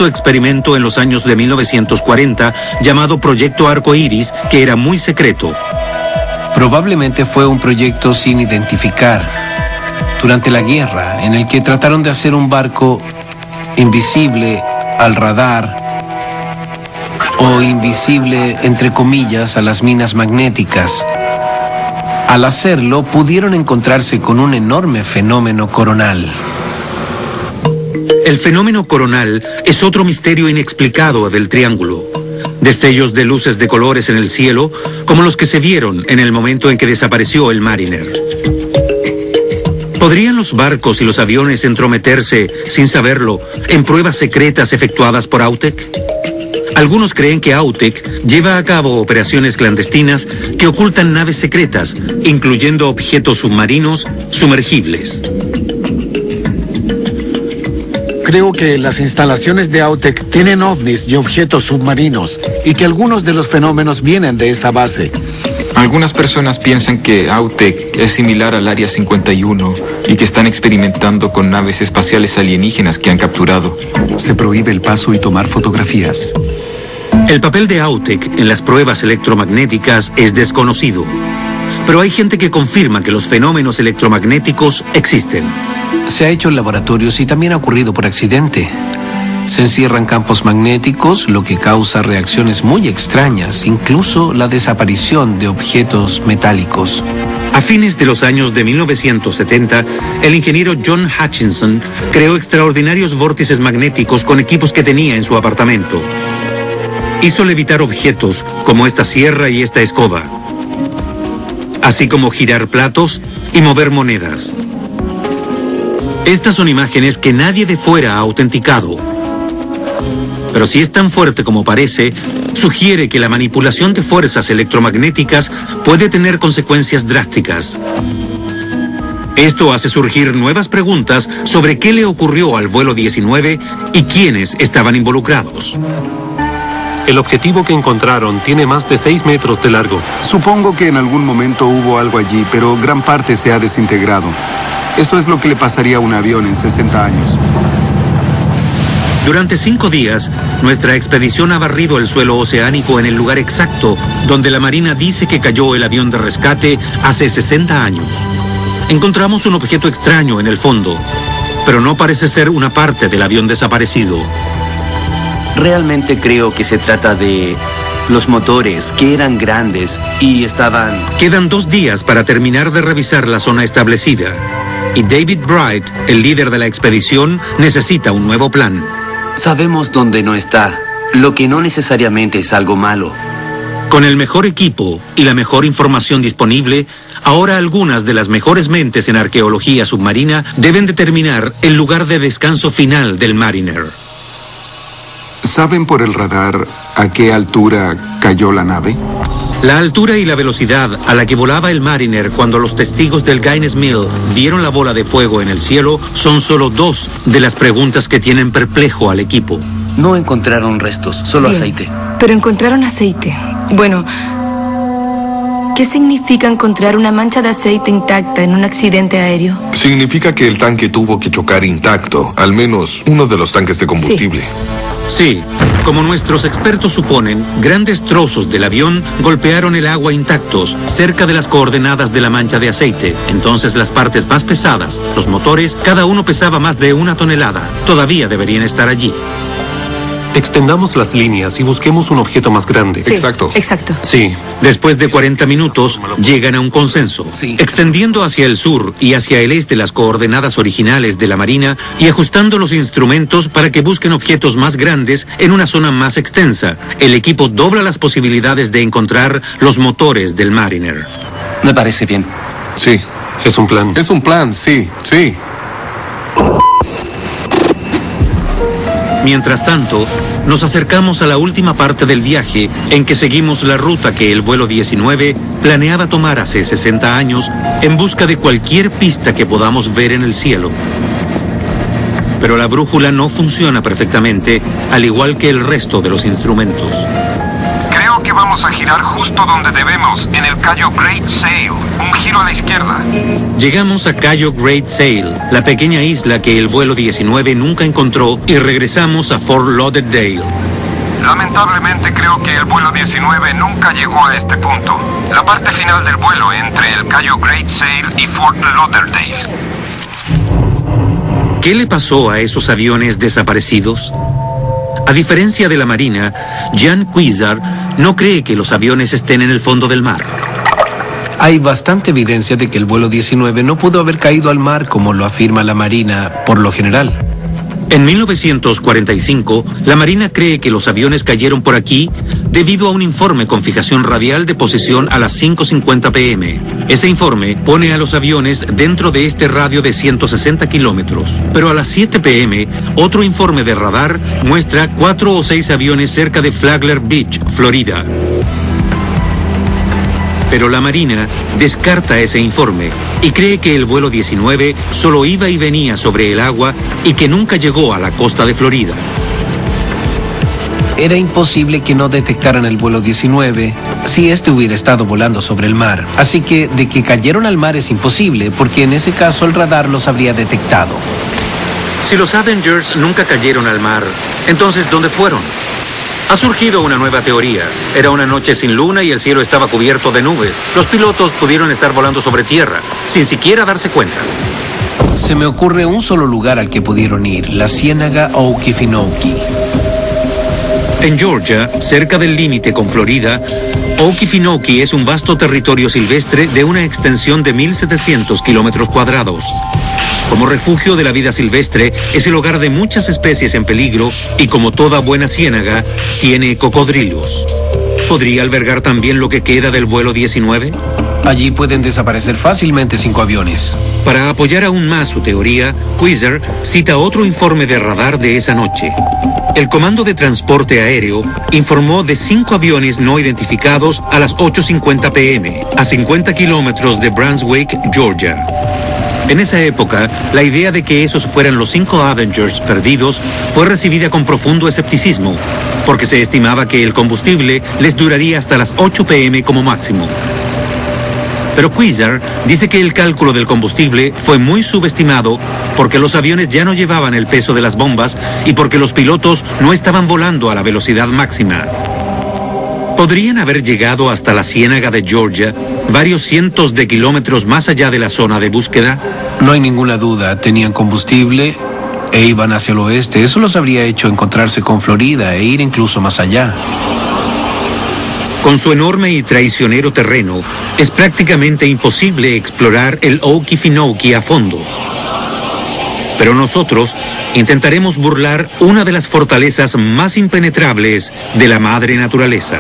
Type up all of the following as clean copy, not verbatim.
supuesto experimento en los años de 1940 llamado Proyecto Arco Iris, que era muy secreto. Probablemente fue un proyecto sin identificar durante la guerra, en el que trataron de hacer un barco invisible al radar o invisible, entre comillas, a las minas magnéticas. Al hacerlo, pudieron encontrarse con un enorme fenómeno coronal. El fenómeno coronal es otro misterio inexplicado del Triángulo. Destellos de luces de colores en el cielo, como los que se vieron en el momento en que desapareció el Mariner. ¿Podrían los barcos y los aviones entrometerse, sin saberlo, en pruebas secretas efectuadas por Autek? Algunos creen que Autek lleva a cabo operaciones clandestinas que ocultan naves secretas, incluyendo objetos submarinos sumergibles. Creo que las instalaciones de Autek tienen ovnis y objetos submarinos, y que algunos de los fenómenos vienen de esa base. Algunas personas piensan que Autek es similar al Área 51 y que están experimentando con naves espaciales alienígenas que han capturado. Se prohíbe el paso y tomar fotografías. El papel de Autek en las pruebas electromagnéticas es desconocido, pero hay gente que confirma que los fenómenos electromagnéticos existen. Se ha hecho en laboratorios y también ha ocurrido por accidente. Se encierran campos magnéticos, lo que causa reacciones muy extrañas, incluso la desaparición de objetos metálicos. A fines de los años de 1970, el ingeniero John Hutchinson creó extraordinarios vórtices magnéticos con equipos que tenía en su apartamento. Hizo levitar objetos como esta sierra y esta escoba, así como girar platos y mover monedas. Estas son imágenes que nadie de fuera ha autenticado. Pero si es tan fuerte como parece, sugiere que la manipulación de fuerzas electromagnéticas puede tener consecuencias drásticas. Esto hace surgir nuevas preguntas sobre qué le ocurrió al vuelo 19 y quiénes estaban involucrados. El objetivo que encontraron tiene más de 6 metros de largo. Supongo que en algún momento hubo algo allí, pero gran parte se ha desintegrado. Eso es lo que le pasaría a un avión en 60 años. Durante 5 días, nuestra expedición ha barrido el suelo oceánico en el lugar exacto donde la Marina dice que cayó el avión de rescate hace 60 años. Encontramos un objeto extraño en el fondo, pero no parece ser una parte del avión desaparecido. Realmente creo que se trata de los motores, que eran grandes y estaban... Quedan 2 días para terminar de revisar la zona establecida. Y David Bright, el líder de la expedición, necesita un nuevo plan. Sabemos dónde no está, lo que no necesariamente es algo malo. Con el mejor equipo y la mejor información disponible, ahora algunas de las mejores mentes en arqueología submarina deben determinar el lugar de descanso final del Mariner. ¿Saben por el radar a qué altura cayó la nave? La altura y la velocidad a la que volaba el Mariner cuando los testigos del Guinness Mill vieron la bola de fuego en el cielo son solo 2 de las preguntas que tienen perplejo al equipo. No encontraron restos, solo aceite. Pero encontraron aceite. Bueno, ¿qué significa encontrar una mancha de aceite intacta en un accidente aéreo? Significa que el tanque tuvo que chocar intacto, al menos uno de los tanques de combustible. Sí, como nuestros expertos suponen, grandes trozos del avión golpearon el agua intactos, cerca de las coordenadas de la mancha de aceite. Entonces las partes más pesadas, los motores, cada uno pesaba más de 1 tonelada. Todavía deberían estar allí. Extendamos las líneas y busquemos un objeto más grande. Sí, Exacto. Sí, después de 40 minutos llegan a un consenso. Extendiendo hacia el sur y hacia el este las coordenadas originales de la Marina y ajustando los instrumentos para que busquen objetos más grandes en una zona más extensa, el equipo dobla las posibilidades de encontrar los motores del Mariner. Me parece bien. Sí. Es un plan. Es un plan, sí. Mientras tanto, nos acercamos a la última parte del viaje en que seguimos la ruta que el vuelo 19 planeaba tomar hace 60 años en busca de cualquier pista que podamos ver en el cielo. Pero la brújula no funciona perfectamente, al igual que el resto de los instrumentos. Creo que que vamos a girar justo donde debemos, en el Cayo Great Sail. Un giro a la izquierda. Llegamos a Cayo Great Sail, la pequeña isla que el vuelo 19 nunca encontró, y regresamos a Fort Lauderdale. Lamentablemente creo que el vuelo 19 nunca llegó a este punto. La parte final del vuelo entre el Cayo Great Sail y Fort Lauderdale. ¿Qué le pasó a esos aviones desaparecidos? A diferencia de la Marina, Jan Quizar no cree que los aviones estén en el fondo del mar. Hay bastante evidencia de que el vuelo 19 no pudo haber caído al mar como lo afirma la Marina por lo general. En 1945, la Marina cree que los aviones cayeron por aquí debido a un informe con fijación radial de posición a las 5:50 p.m. Ese informe pone a los aviones dentro de este radio de 160 kilómetros. Pero a las 7 p.m., otro informe de radar muestra 4 o 6 aviones cerca de Flagler Beach, Florida. Pero la Marina descarta ese informe y cree que el vuelo 19 solo iba y venía sobre el agua y que nunca llegó a la costa de Florida. Era imposible que no detectaran el vuelo 19 si este hubiera estado volando sobre el mar. Así que de que cayeron al mar es imposible, porque en ese caso el radar los habría detectado. Si los Avengers nunca cayeron al mar, entonces ¿dónde fueron? Ha surgido una nueva teoría. Era una noche sin luna y el cielo estaba cubierto de nubes. Los pilotos pudieron estar volando sobre tierra, sin siquiera darse cuenta. Se me ocurre un solo lugar al que pudieron ir, la ciénaga Okefenokee. En Georgia, cerca del límite con Florida, Okefenokee es un vasto territorio silvestre de una extensión de 1.700 kilómetros cuadrados. Como refugio de la vida silvestre, es el hogar de muchas especies en peligro y, como toda buena ciénaga, tiene cocodrilos. ¿Podría albergar también lo que queda del vuelo 19? Allí pueden desaparecer fácilmente 5 aviones. Para apoyar aún más su teoría, Quizar cita otro informe de radar de esa noche. El Comando de Transporte Aéreo informó de 5 aviones no identificados a las 8:50 p.m., a 50 kilómetros de Brunswick, Georgia. En esa época, la idea de que esos fueran los 5 Avengers perdidos fue recibida con profundo escepticismo, porque se estimaba que el combustible les duraría hasta las 8 p.m. como máximo. Pero Quizar dice que el cálculo del combustible fue muy subestimado porque los aviones ya no llevaban el peso de las bombas y porque los pilotos no estaban volando a la velocidad máxima. ¿Podrían haber llegado hasta la ciénaga de Georgia, varios cientos de kilómetros más allá de la zona de búsqueda? No hay ninguna duda, tenían combustible e iban hacia el oeste. Eso los habría hecho encontrarse con Florida e ir incluso más allá. Con su enorme y traicionero terreno, es prácticamente imposible explorar el Okefenokee a fondo. Pero nosotros intentaremos burlar una de las fortalezas más impenetrables de la madre naturaleza.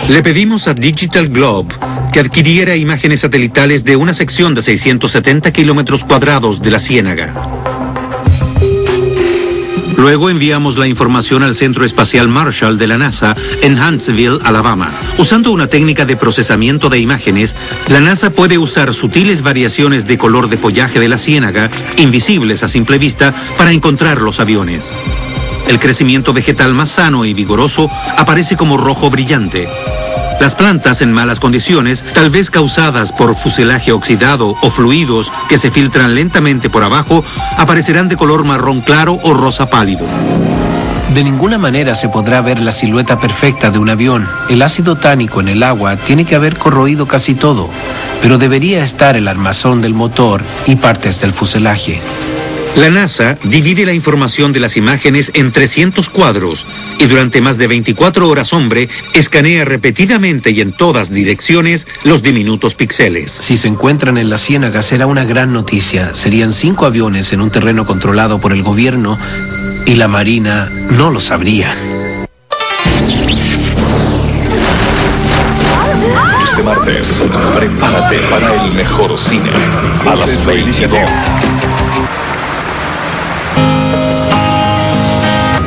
Le pedimos a Digital Globe que adquiriera imágenes satelitales de una sección de 670 kilómetros cuadrados de la ciénaga. Luego enviamos la información al Centro Espacial Marshall de la NASA en Huntsville, Alabama. Usando una técnica de procesamiento de imágenes, la NASA puede usar sutiles variaciones de color de follaje de la ciénaga, invisibles a simple vista, para encontrar los aviones. El crecimiento vegetal más sano y vigoroso aparece como rojo brillante. Las plantas en malas condiciones, tal vez causadas por fuselaje oxidado o fluidos que se filtran lentamente por abajo, aparecerán de color marrón claro o rosa pálido. De ninguna manera se podrá ver la silueta perfecta de un avión. El ácido tánico en el agua tiene que haber corroído casi todo, pero debería estar el armazón del motor y partes del fuselaje. La NASA divide la información de las imágenes en 300 cuadros y durante más de 24 horas hombre escanea repetidamente y en todas direcciones los diminutos píxeles. Si se encuentran en la ciénaga será una gran noticia. Serían 5 aviones en un terreno controlado por el gobierno y la Marina no lo sabría. Este martes, prepárate para el mejor cine a las 22.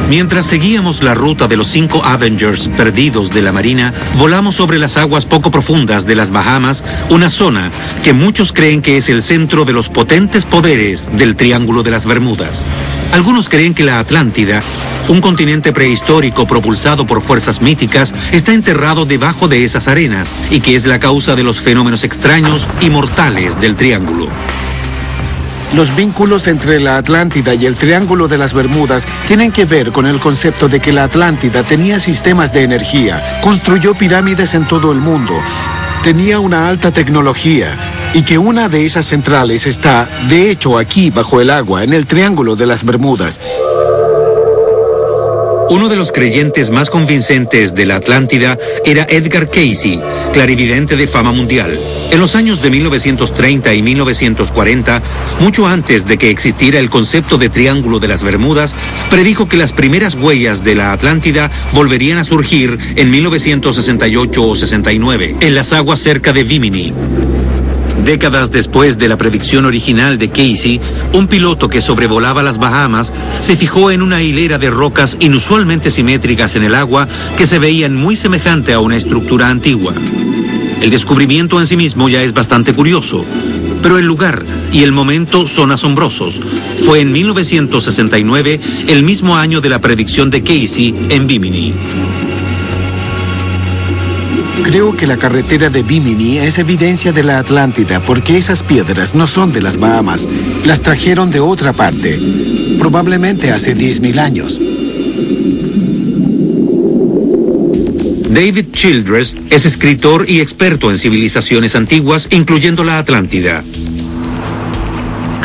Mientras seguíamos la ruta de los 5 Avengers perdidos de la Marina, volamos sobre las aguas poco profundas de las Bahamas, una zona que muchos creen que es el centro de los potentes poderes del Triángulo de las Bermudas. Algunos creen que la Atlántida Un continente prehistórico propulsado por fuerzas míticas está enterrado debajo de esas arenas y que es la causa de los fenómenos extraños y mortales del Triángulo. Los vínculos entre la Atlántida y el Triángulo de las Bermudas tienen que ver con el concepto de que la Atlántida tenía sistemas de energía, construyó pirámides en todo el mundo, tenía una alta tecnología y que una de esas centrales está, de hecho, aquí bajo el agua, en el Triángulo de las Bermudas. Uno de los creyentes más convincentes de la Atlántida era Edgar Cayce, clarividente de fama mundial. En los años de 1930 y 1940, mucho antes de que existiera el concepto de Triángulo de las Bermudas, predijo que las primeras huellas de la Atlántida volverían a surgir en 1968 o 69, en las aguas cerca de Bimini. Décadas después de la predicción original de Cayce, un piloto que sobrevolaba las Bahamas se fijó en una hilera de rocas inusualmente simétricas en el agua que se veían muy semejante a una estructura antigua. El descubrimiento en sí mismo ya es bastante curioso, pero el lugar y el momento son asombrosos. Fue en 1969, el mismo año de la predicción de Cayce en Bimini. Creo que la carretera de Bimini es evidencia de la Atlántida porque esas piedras no son de las Bahamas. Las trajeron de otra parte, probablemente hace 10.000 años. David Childress es escritor y experto en civilizaciones antiguas, incluyendo la Atlántida.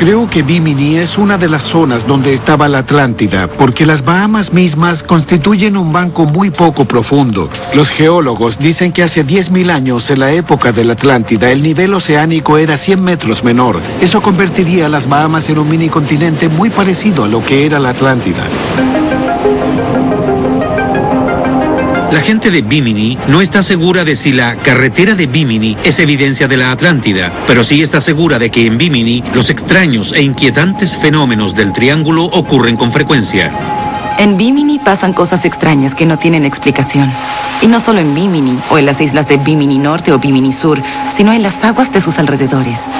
Creo que Bimini es una de las zonas donde estaba la Atlántida, porque las Bahamas mismas constituyen un banco muy poco profundo. Los geólogos dicen que hace 10.000 años, en la época de la Atlántida, el nivel oceánico era 100 metros menor. Eso convertiría a las Bahamas en un mini continente muy parecido a lo que era la Atlántida. La gente de Bimini no está segura de si la carretera de Bimini es evidencia de la Atlántida, pero sí está segura de que en Bimini los extraños e inquietantes fenómenos del Triángulo ocurren con frecuencia. En Bimini pasan cosas extrañas que no tienen explicación. Y no solo en Bimini o en las islas de Bimini Norte o Bimini Sur, sino en las aguas de sus alrededores.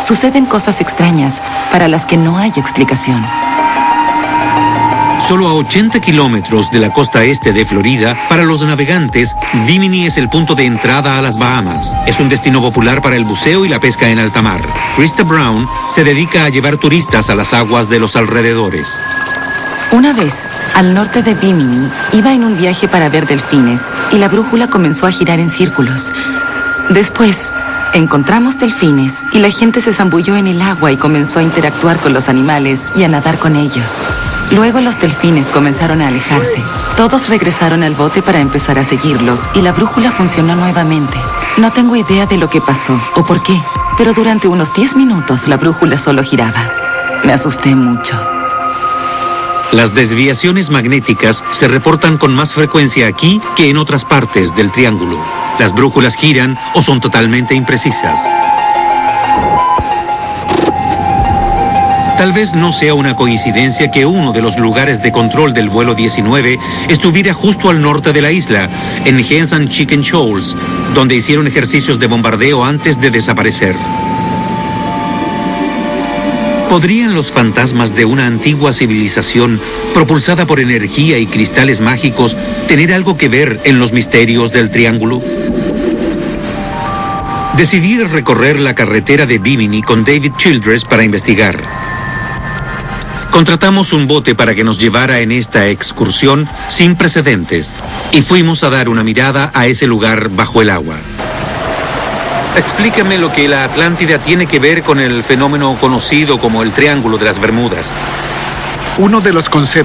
Suceden cosas extrañas para las que no hay explicación. Solo a 80 kilómetros de la costa este de Florida, para los navegantes, Bimini es el punto de entrada a las Bahamas. Es un destino popular para el buceo y la pesca en alta mar. Krista Brown se dedica a llevar turistas a las aguas de los alrededores. Una vez, al norte de Bimini, iba en un viaje para ver delfines y la brújula comenzó a girar en círculos. Después, encontramos delfines y la gente se zambulló en el agua y comenzó a interactuar con los animales y a nadar con ellos. Luego los delfines comenzaron a alejarse. Todos regresaron al bote para empezar a seguirlos y la brújula funcionó nuevamente. No tengo idea de lo que pasó o por qué, pero durante unos 10 minutos la brújula solo giraba. Me asusté mucho. Las desviaciones magnéticas se reportan con más frecuencia aquí que en otras partes del Triángulo. Las brújulas giran o son totalmente imprecisas. Tal vez no sea una coincidencia que uno de los lugares de control del vuelo 19 estuviera justo al norte de la isla, en Hens and Chicken Shoals, donde hicieron ejercicios de bombardeo antes de desaparecer. ¿Podrían los fantasmas de una antigua civilización, propulsada por energía y cristales mágicos, tener algo que ver en los misterios del Triángulo? Decidí recorrer la carretera de Bimini con David Childress para investigar. Contratamos un bote para que nos llevara en esta excursión sin precedentes y fuimos a dar una mirada a ese lugar bajo el agua. Explícame lo que la Atlántida tiene que ver con el fenómeno conocido como el Triángulo de las Bermudas. Uno de los conceptos